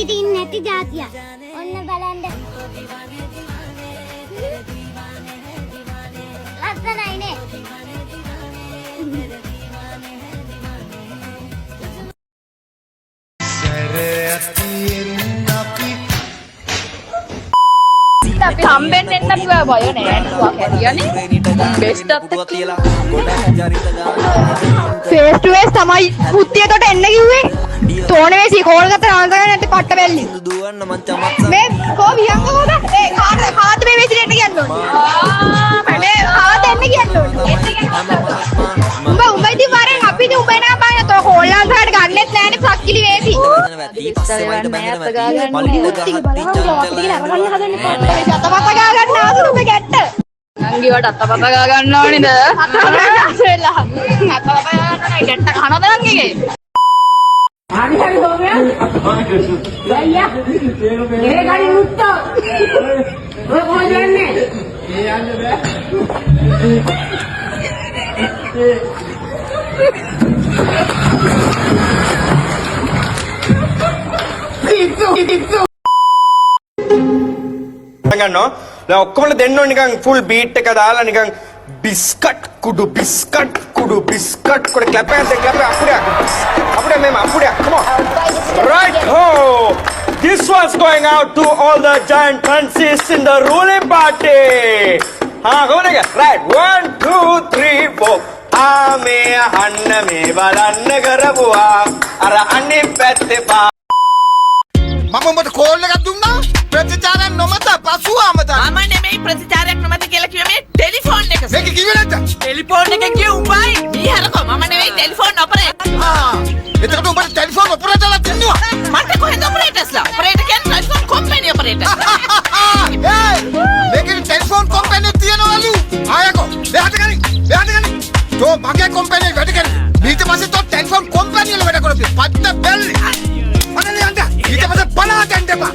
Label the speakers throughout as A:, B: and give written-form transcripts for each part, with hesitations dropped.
A: ඉතින් නැති જાතිය. ඔන්න බලන්න. ලස්සනයිනේ.
B: අපි හම්බෙන්න එන්න අපි බය නෑ නුවා කැරියනේ බෙස්ට් අප් ෆේස් ටු ෆේස් තමයි පුත්තියට එන්න කිව්වේ තෝනේ වෙසි කෝල් ගත්ත නාන්දගෙන නැති පට්ට බැල්ලි දුවන්න මං චමත්ස මේ කෝ වියංග කොහොද ඒ කාට මේ වෙසිට එන්න කියන්න ඕනේ මේ කාට එන්න කියන්න ඕනේ උඹ ඉතින් වරෙන් අපි ඉතින් උඹ එනවා බෑ තෝ කෝල් ආන්සරට ගන්නෙත් නෑනේ සක්කිලි වේසි පස්සේ වයින් මෑත් ගාගන්න අතපත ගා ගන්න ආසුන ඔබ ගැට්ට නංගිවට අතපත ගා ගන්න ඕනේද අතපත ගා ගන්න ගැට්ට කනද නංගිගේ හරි හරි දෝමයා අයියා ඒ ගාඩි මුත්තා ඔය කොහෙද යන්නේ ඒ යන්නේ බෑ
C: ගන්නවා දැන් ඔක්කොම දෙන්න ඕන නිකන් ෆුල් බීට් එක දාලා නිකන් බිස්කට් කුඩු බිස්කට් කොට ක්ලැප් එකෙන් අපුඩ මෙම අපුඩ come on right oh this one's going out to all the giant fancies in the ruling party කොහොමද right 1 2 3 4 ආමේ අහන්න මේ බලන්න කරපුවා අර අනිත් පැත්තේ
D: මම උඹට කෝල් එකක් දුන්නා ප්‍රතිචාරයක් නොමත පසුවාම තමයි
E: මම නෙමෙයි ප්‍රතිචාරයක් නොමත කියලා කිව්වේ මේ ටෙලිෆෝන් එක
D: මේක කිව්වේ නැද්ද
E: ටෙලිෆෝන් එක කිව්වේ උඹයි මීහරකෝ මම නෙමෙයි ටෙලිෆෝන් ඔපරේටර්
D: එතකොට උඹට ටෙලිෆෝන් ඔපරේටර්ලා දෙන්නවා
E: මට කොහෙන්ද ඔපරේටර්ස්ලා ඔපරේටර් කියන්නේ ටෙලිෆෝන් කම්පැනි ඔපරේටර්
D: මේකේ ටෙලිෆෝන් කම්පැනි තියනවලු ආයකෝ එහාට ගනි තෝ මගේ කම්පැනි වැඩ කරේ ඊට පස්සේ තෝ ටෙලිෆෝන් කම්පැනි වල වැඩ කරපි පත්ත බැල්ලි අනේ යන්න ඊට පස්සේ පලා ගන්න එපා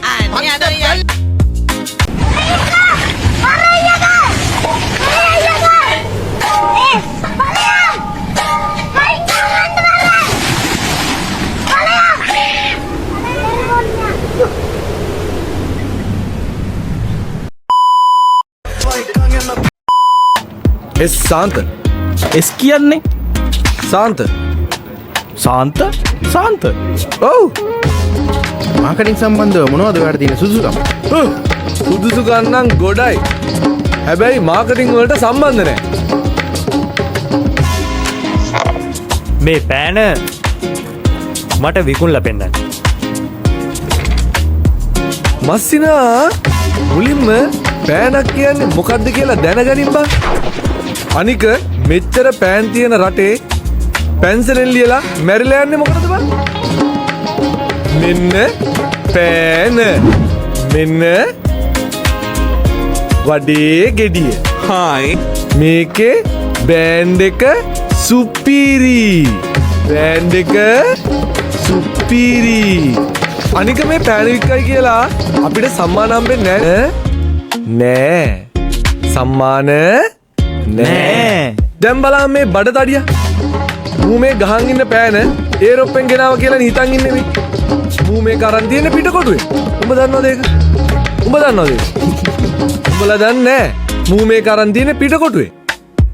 C: එස් සාන්ත එස් කියන්නේ සාන්ත ඔව්
F: මාකටිං සම්බන්ධව මොනවද ඔයාලට තියෙන සුදුසුකම්?
C: සුදුසුකම් නම් ගොඩයි. හැබැයි මාකටිං වලට සම්බන්ධ නැහැ.
G: මේ පෑන මට විකුණලා පෙන්නන්න.
C: මස්සිනා මුලින්ම පෑනක් කියන්නේ මොකද්ද කියලා දැනගනින් බං. අනික මෙච්චර පෑන් තියෙන රටේ පැන්සලෙන් ලියලා මැරිලා යන්නේ මොකටද බං? මෙන්න පෑන මෙන්න වඩේ ගෙඩිය හායි මේකේ බෑන්ඩ් එක සුපීරි අනික මේ පෑන වික්කයි කියලා අපිට සම්මාන හම්බෙන්නේ නෑ සම්මාන නෑ දැන් බලන්න මේ බඩ තඩිය මූ මේ ගහන් ඉන්න පෑන ඒරොප්පෙන් ගෙනාව කියලා හිතන් ඉන්නේ මේ මූ මේ කරන් තියෙන පිටකොටුවේ උඹ දන්නවද ඒක උඹලා දන්නේ නැහැ මූ මේ කරන් තියෙන පිටකොටුවේ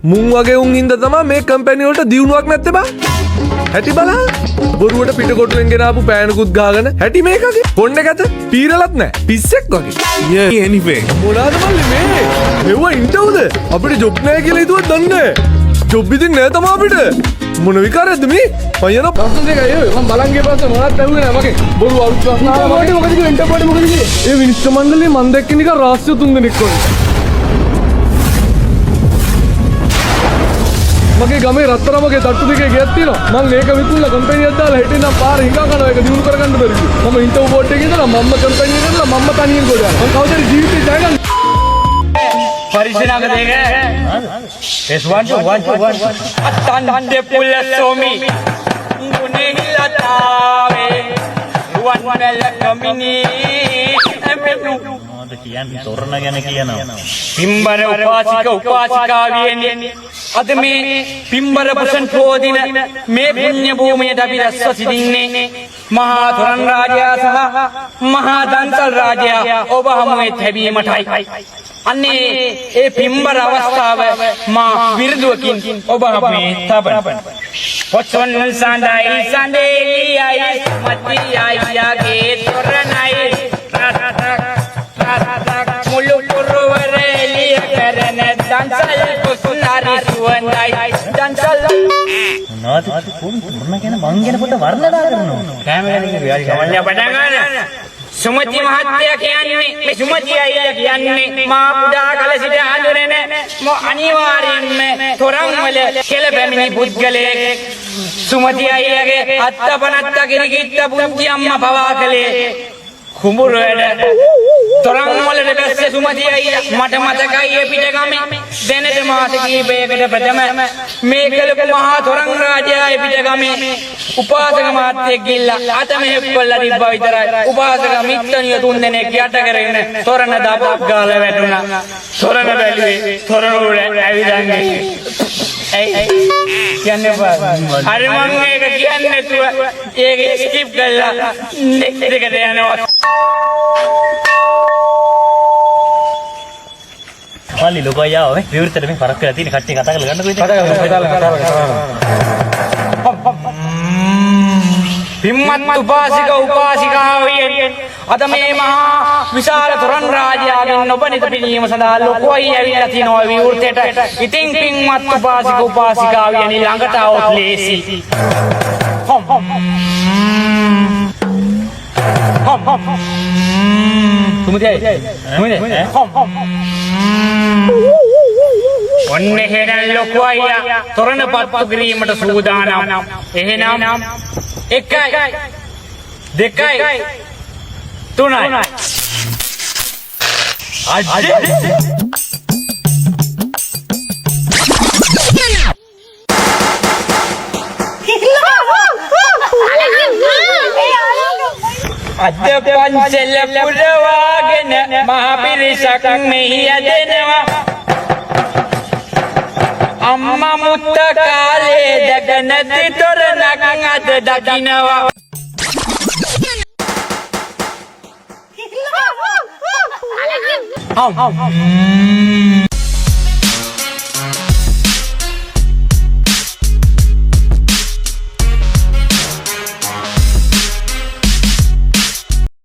C: මුන් වගේ උන් හින්දා තමයි මේ කම්පැනි වලට දියුණුවක් නැත්තේ බා හැටි බලන්න බොරුවට පිටකොටුවෙන් ගෙනාපු පෑනකුත් ගහගෙන හැටි මේකගේ පොන්න ගැත පීරලත් නැහැ පිස්සෙක් වගේ
F: anyway
C: මොනවාද මල්ලි මේ මෙව ඉන්ටවුද අපිට ජොබ් නැහැ කියලා හිතුවත් දන්නේ ජොබ් ඉතින් නෑ තමයි අපිට මොන විකාරයක්ද මේ මම යන ප්‍රශ්න දෙකයි ඔය මම බලන් ගිය පස්සේ මොනවත් ඇහුවේ නෑ මගේ බොරු අලුත් ප්‍රශ්න ආවා මට මොකද කිව්වේ එන්ටර්ප්‍රයිස් මොකද කිව්වේ ඒ විනිශ්චය මණ්ඩලයේ මම දැක්ක නිකන් රාස්‍ය තුන් දෙනෙක් වගේ මගේ ගමේ රත්තරමගේ තට්ටු දෙකේ ගියක් තියෙනවා මම මේක විකුණලා කම්පැනි එකක් දාලා හිටින් නම් පාර හිඟා කරනවා ඒක දිනු කරගන්න බැරි මම ඉන්ටර්වයුව බෝඩ් එකේ ඉඳලා මම්ම කම්පැනි එකට මම්ම තනියෙන් ගොඩ යනවා මම කවදාද ජීවිතේ ජය ගන්න
G: परिचय देगा Yes, one, two. Tande pulla somi Ngune hilatawe Ruwan mela kamini Emenu
H: තොරණ ගැන කියනවා
G: පිම්බර උපාසිකාවියනි අද මේ පිම්බර පුසන් පෝදින මේ පුණ්‍ය භූමියට අපි රැස්ව සිටින්නේ මහා තොරන් රාජයා සහ මහා දන්සල් රාජයා ඔබ හමුවේ තැබීමටයි. අන්නේ ඒ පිම්බර අවස්ථාව මා විරුදුවකින් ඔබ හමුවේ තබන. පොසොන් සඳයි සඳේලියයි මතියයිගේ තොරණයි මුළු පුරවරෙලිය කරන දන්සල් කුසුනාරි සුවඳයි දන්සල්
H: මොනවද තොරණ ගැන මං ගැන පොත වර්ණනා කරනවා. කැමරාවෙන් විවාහ
G: කවන්න පටන් ගන්න. සුමති මහත්තයා කියන්නේ මේ සුමති අයියා කියන්නේ මා පුඩා කල සිට හඳුනන අනිවාර්යෙන්ම තොරන් වල කෙල බැමිණි පුද්ගලයෙක්. සුමති අයියාගේ අත්තපනත්ත කිරිකිත්ත පුංචි අම්මා පවා කලේ කුඹුර වැඩ. තොරන් වලට බැස්සේ සුමති අයියා මට මතකයි ඒ පිටගමේ දැනට මාස කිහිපයකට ප්‍රථම මේ කලපු මහා තොරන් රාජයා ඒ පිටගමේ උපාසක මාත්‍යෙක් ගිල්ලා අත මෙහෙ කොල්ල තිබ්බා විතරයි. උපාසක මිත්තනිය තුන් දෙනෙක් යට කරගෙන තොරණ දාපක් ගාලා වැටුණා. තොරණ බැලුවේ තොරණ උඩ ඇවිදන්නේ. ඇයි කියන්නේ බා හරි මං මේක කියන්නේ නැතුව ඒක ස්කිප් කරලා නෙක්ස්ට් එකට යනවා.
H: මල්ලි ලොකෝ අයියා ඔය විවෘතට මේ පරක් කරලා තියෙන කට්ටිය කතා කරලා ගන්නකෝ
G: පිම්මත් උපාසික උපාසිකාවියෙන් අද මේ මහා විශාල තොරන් රාජයාගෙන් නොබනිත පිනීම සඳහා ලොකුයි ඇවිල්ලා තිනවා විවෘතයට. ඉතින් පිම්මත් උපාසික උපාසිකාවියනි ළඟට આવොත් ලේසි. ඔන්න එහෙනම් ලොකු අයියා තොරණ පත්තු කිරීමට සූදානම්. එහෙනම් 1යි 2යි 3යි අද පන්සල පුරවාගෙන මහ පිරිසක් මෙහි ඇදෙනවා. අම්මා මුත්ත කාලේ දැක නැති තොරණක් අද දකින්නවා.